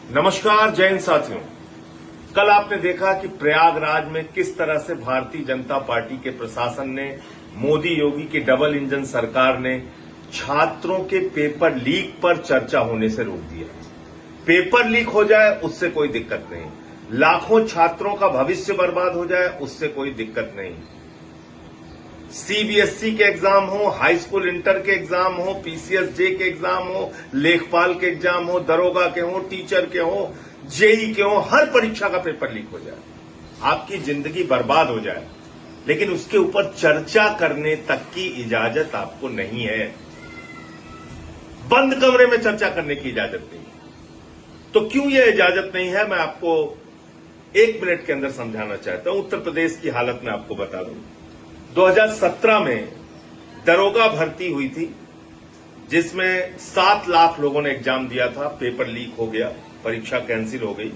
नमस्कार, जय हिंद साथियों। कल आपने देखा कि प्रयागराज में किस तरह से भारतीय जनता पार्टी के प्रशासन ने, मोदी योगी की डबल इंजन सरकार ने छात्रों के पेपर लीक पर चर्चा होने से रोक दिया। पेपर लीक हो जाए उससे कोई दिक्कत नहीं, लाखों छात्रों का भविष्य बर्बाद हो जाए उससे कोई दिक्कत नहीं। सीबीएसई के एग्जाम हो, हाई स्कूल इंटर के एग्जाम हो, पीसीएसजे के एग्जाम हो, लेखपाल के एग्जाम हो, दरोगा के हो, टीचर के हो, जेई के हो, हर परीक्षा का पेपर लीक हो जाए, आपकी जिंदगी बर्बाद हो जाए, लेकिन उसके ऊपर चर्चा करने तक की इजाजत आपको नहीं है। बंद कमरे में चर्चा करने की इजाजत नहीं है। तो क्यों यह इजाजत नहीं है, मैं आपको 1 मिनट के अंदर समझाना चाहता हूं। उत्तर प्रदेश की हालत में आपको बता दूं। 2017 में दरोगा भर्ती हुई थी, जिसमें 7 लाख लोगों ने एग्जाम दिया था, पेपर लीक हो गया, परीक्षा कैंसिल हो गई।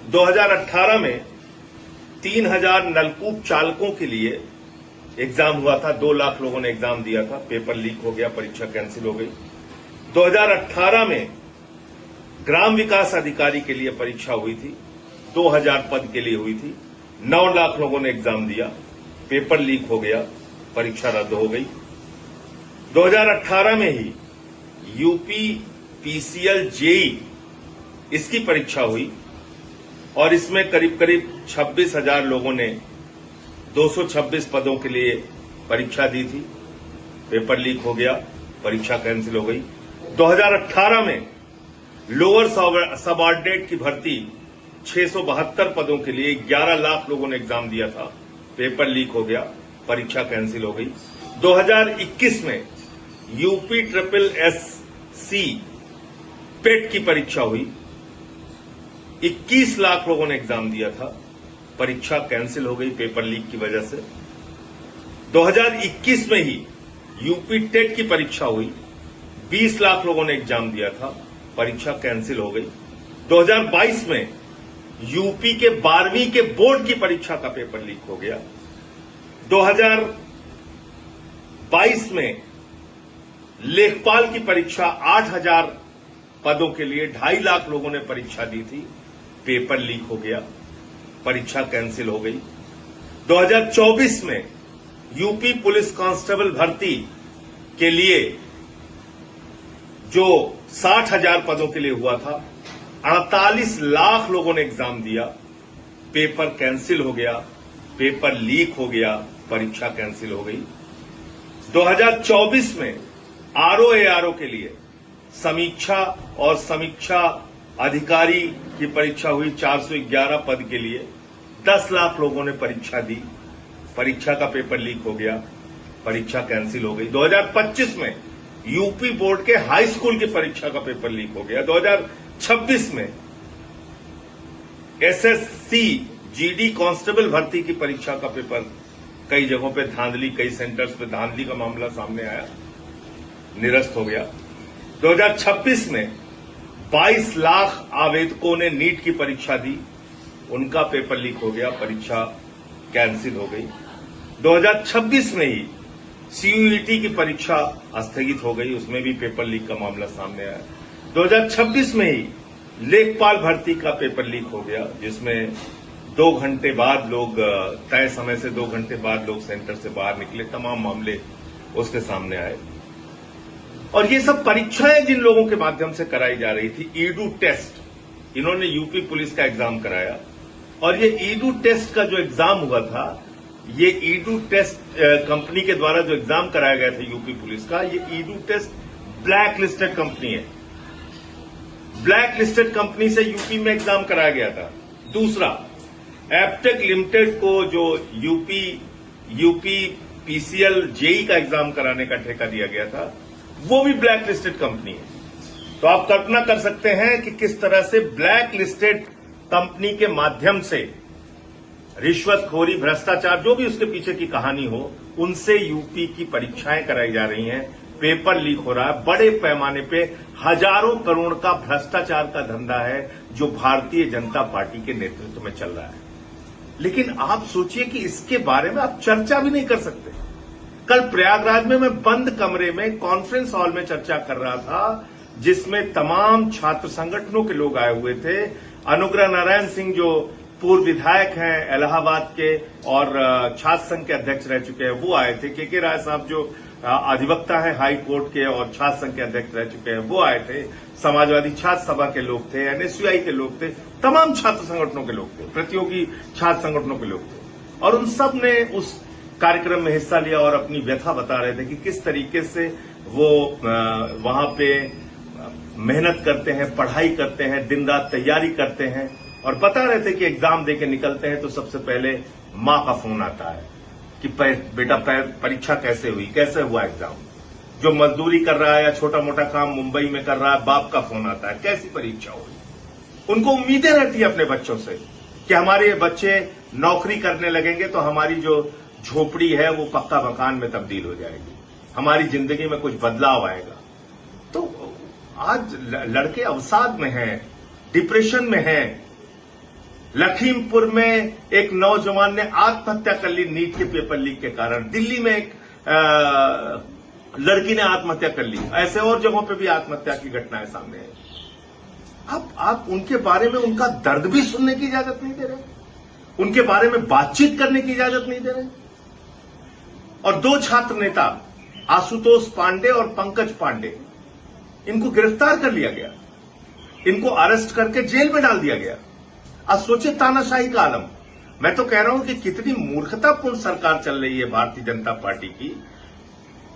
2018 में 3000 नलकूप चालकों के लिए एग्जाम हुआ था, 2 लाख लोगों ने एग्जाम दिया था, पेपर लीक हो गया, परीक्षा कैंसिल हो गई। 2018 में ग्राम विकास अधिकारी के लिए परीक्षा हुई थी, 2000 पद के लिए हुई थी, 9 लाख लोगों ने एग्जाम दिया, पेपर लीक हो गया, परीक्षा रद्द हो गई। 2018 में ही यूपी पीसीएल जेई इसकी परीक्षा हुई और इसमें करीब 26,000 लोगों ने 226 पदों के लिए परीक्षा दी थी, पेपर लीक हो गया, परीक्षा कैंसिल हो गई। 2018 में लोअर सबऑर्डिनेट की भर्ती 672 पदों के लिए 11 लाख लोगों ने एग्जाम दिया था, पेपर लीक हो गया, परीक्षा कैंसिल हो गई। 2021 में यूपी ट्रिपल एससी पेट की परीक्षा हुई, 21 लाख लोगों ने एग्जाम दिया था, परीक्षा कैंसिल हो गई पेपर लीक की वजह से। 2021 में ही यूपी टेट की परीक्षा हुई, 20 लाख लोगों ने एग्जाम दिया था, परीक्षा कैंसिल हो गई। 2022 में यूपी के 12वीं के बोर्ड की परीक्षा का पेपर लीक हो गया। 2022 में लेखपाल की परीक्षा 8000 पदों के लिए 2.5 लाख लोगों ने परीक्षा दी थी, पेपर लीक हो गया, परीक्षा कैंसिल हो गई। 2024 में यूपी पुलिस कांस्टेबल भर्ती के लिए जो 60,000 पदों के लिए हुआ था, 48 लाख लोगों ने एग्जाम दिया, पेपर कैंसिल हो गया, पेपर लीक हो गया, परीक्षा कैंसिल हो गई। 2024 में आरओ के लिए समीक्षा और समीक्षा अधिकारी की परीक्षा हुई, 411 पद के लिए 10 लाख लोगों ने परीक्षा दी, परीक्षा का पेपर लीक हो गया, परीक्षा कैंसिल हो गई। 2025 में यूपी बोर्ड के हाई स्कूल की परीक्षा का पेपर लीक हो गया। 2026 में एसएससी जीडी कांस्टेबल भर्ती की परीक्षा का पेपर कई जगहों पे धांधली, कई सेंटर्स पे धांधली का मामला सामने आया, निरस्त हो गया। 2026 में 22 लाख आवेदकों ने नीट की परीक्षा दी, उनका पेपर लीक हो गया, परीक्षा कैंसिल हो गई। 2026 में ही सीयूईटी की परीक्षा स्थगित हो गई, उसमें भी पेपर लीक का मामला सामने आया। 2026 में ही लेखपाल भर्ती का पेपर लीक हो गया, जिसमें 2 घंटे बाद लोग, तय समय से 2 घंटे बाद लोग सेंटर से बाहर निकले, तमाम मामले उसके सामने आए। और ये सब परीक्षाएं जिन लोगों के माध्यम से कराई जा रही थी, ईडू टेस्ट, इन्होंने यूपी पुलिस का एग्जाम कराया, और ये ईडू टेस्ट का जो एग्जाम हुआ था, ये ईडू टेस्ट कंपनी के द्वारा जो एग्जाम कराया गया था यूपी पुलिस का, ये Edutest blacklisted company है, ब्लैक लिस्टेड कंपनी से यूपी में एग्जाम कराया गया था। दूसरा, एप्टेक लिमिटेड को जो यूपी पीसीएल जेई का एग्जाम कराने का ठेका दिया गया था, वो भी ब्लैक लिस्टेड कंपनी है। तो आप कल्पना कर सकते हैं कि किस तरह से ब्लैक लिस्टेड कंपनी के माध्यम से रिश्वतखोरी, भ्रष्टाचार, जो भी उसके पीछे की कहानी हो, उनसे यूपी की परीक्षाएं कराई जा रही हैं, पेपर लीक हो रहा है। बड़े पैमाने पे हजारों करोड़ का भ्रष्टाचार का धंधा है जो भारतीय जनता पार्टी के नेतृत्व में चल रहा है। लेकिन आप सोचिए कि इसके बारे में आप चर्चा भी नहीं कर सकते। कल प्रयागराज में मैं बंद कमरे में कॉन्फ्रेंस हॉल में चर्चा कर रहा था जिसमें तमाम छात्र संगठनों के लोग आए हुए थे। अनुग्रह नारायण सिंह जो पूर्व विधायक हैं इलाहाबाद के और छात्र संघ के अध्यक्ष रह चुके हैं, वो आए थे। के राय साहब जो अधिवक्ता हैं हाई कोर्ट के और छात्र संघ के अध्यक्ष रह चुके हैं, वो आए थे। समाजवादी छात्र सभा के लोग थे, एनएसयूआई के लोग थे, तमाम छात्र संगठनों के लोग थे, प्रतियोगी छात्र संगठनों के लोग थे। और उन सब ने उस कार्यक्रम में हिस्सा लिया और अपनी व्यथा बता रहे थे कि किस तरीके से वो वहां पे मेहनत करते हैं, पढ़ाई करते हैं, दिन रात तैयारी करते हैं और बता रहे थे कि एग्जाम देके निकलते हैं तो सबसे पहले मां का फोन आता है कि बेटा परीक्षा कैसे हुई, कैसे हुआ एग्जाम। जो मजदूरी कर रहा है या छोटा मोटा काम मुंबई में कर रहा है, बाप का फोन आता है, कैसी परीक्षा हुई। उनको उम्मीदें रहती है अपने बच्चों से कि हमारे बच्चे नौकरी करने लगेंगे तो हमारी जो झोपड़ी है वो पक्का मकान में तब्दील हो जाएगी, हमारी जिंदगी में कुछ बदलाव आएगा। तो आज लड़के अवसाद में हैं, डिप्रेशन में हैं। लखीमपुर में एक नौजवान ने आत्महत्या कर ली नीट के पेपर लीक के कारण। दिल्ली में एक लड़की ने आत्महत्या कर ली। ऐसे और जगहों पे भी आत्महत्या की घटनाएं सामने आई। आप उनके बारे में उनका दर्द भी सुनने की इजाजत नहीं दे रहे, उनके बारे में बातचीत करने की इजाजत नहीं दे रहे। और दो छात्र नेता आशुतोष पांडे और पंकज पांडे, इनको गिरफ्तार कर लिया गया, इनको अरेस्ट करके जेल में डाल दिया गया। आज सोचिए तानाशाही का आलम। मैं तो कह रहा हूं कि कितनी मूर्खतापूर्ण सरकार चल रही है भारतीय जनता पार्टी की,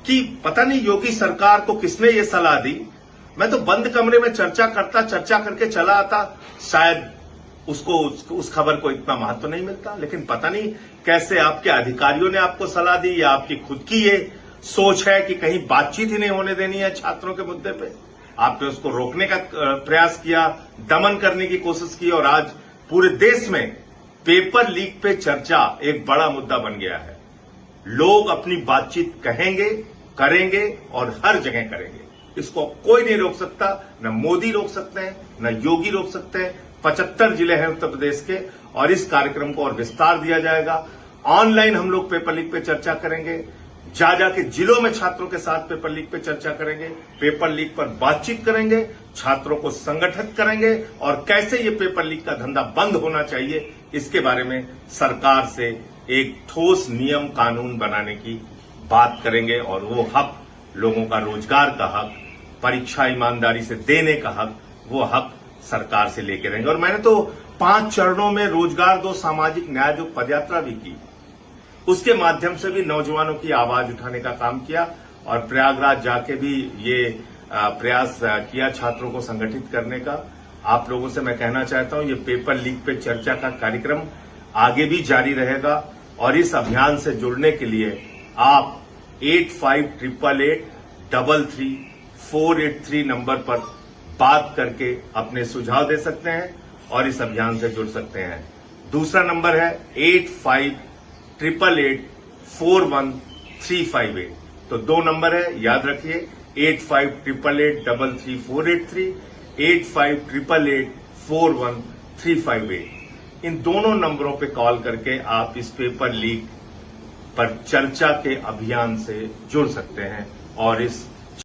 कि पता नहीं योगी सरकार को किसने ये सलाह दी। मैं तो बंद कमरे में चर्चा करके चला आता, शायद उसको उस खबर को इतना महत्व नहीं मिलता। लेकिन पता नहीं कैसे आपके अधिकारियों ने आपको सलाह दी या आपकी खुद की ये सोच है कि कहीं बातचीत ही नहीं होने देनी है छात्रों के मुद्दे पे। आपने उसको रोकने का प्रयास किया, दमन करने की कोशिश की और आज पूरे देश में पेपर लीक पे चर्चा एक बड़ा मुद्दा बन गया है। लोग अपनी बातचीत कहेंगे, करेंगे और हर जगह करेंगे। इसको कोई नहीं रोक सकता, न मोदी रोक सकते हैं, न योगी रोक सकते हैं। 75 जिले हैं उत्तर प्रदेश के और इस कार्यक्रम को और विस्तार दिया जाएगा। ऑनलाइन हम लोग पेपर लीक पे चर्चा करेंगे, जाके जिलों में छात्रों के साथ पेपर लीक पे चर्चा करेंगे, पेपर लीक पर बातचीत करेंगे, छात्रों को संगठित करेंगे और कैसे ये पेपर लीक का धंधा बंद होना चाहिए इसके बारे में सरकार से एक ठोस नियम कानून बनाने की बात करेंगे। और वो हक, लोगों का रोजगार का हक, परीक्षा ईमानदारी से देने का हक, वो हक सरकार से लेके रहेंगे। और मैंने तो 5 चरणों में रोजगार दो, सामाजिक न्याय दो पदयात्रा भी की, उसके माध्यम से भी नौजवानों की आवाज उठाने का काम किया और प्रयागराज जाके भी ये प्रयास किया छात्रों को संगठित करने का। आप लोगों से मैं कहना चाहता हूं, ये पेपर लीक पे चर्चा का कार्यक्रम आगे भी जारी रहेगा और इस अभियान से जुड़ने के लिए आप 8588833483 नंबर पर बात करके अपने सुझाव दे सकते हैं और इस अभियान से जुड़ सकते हैं। दूसरा नंबर है 8588841358। तो 2 नंबर है, याद रखिए, 8588833483, 8588841358। इन दोनों नंबरों पे कॉल करके आप इस पेपर लीक पर चर्चा के अभियान से जुड़ सकते हैं और इस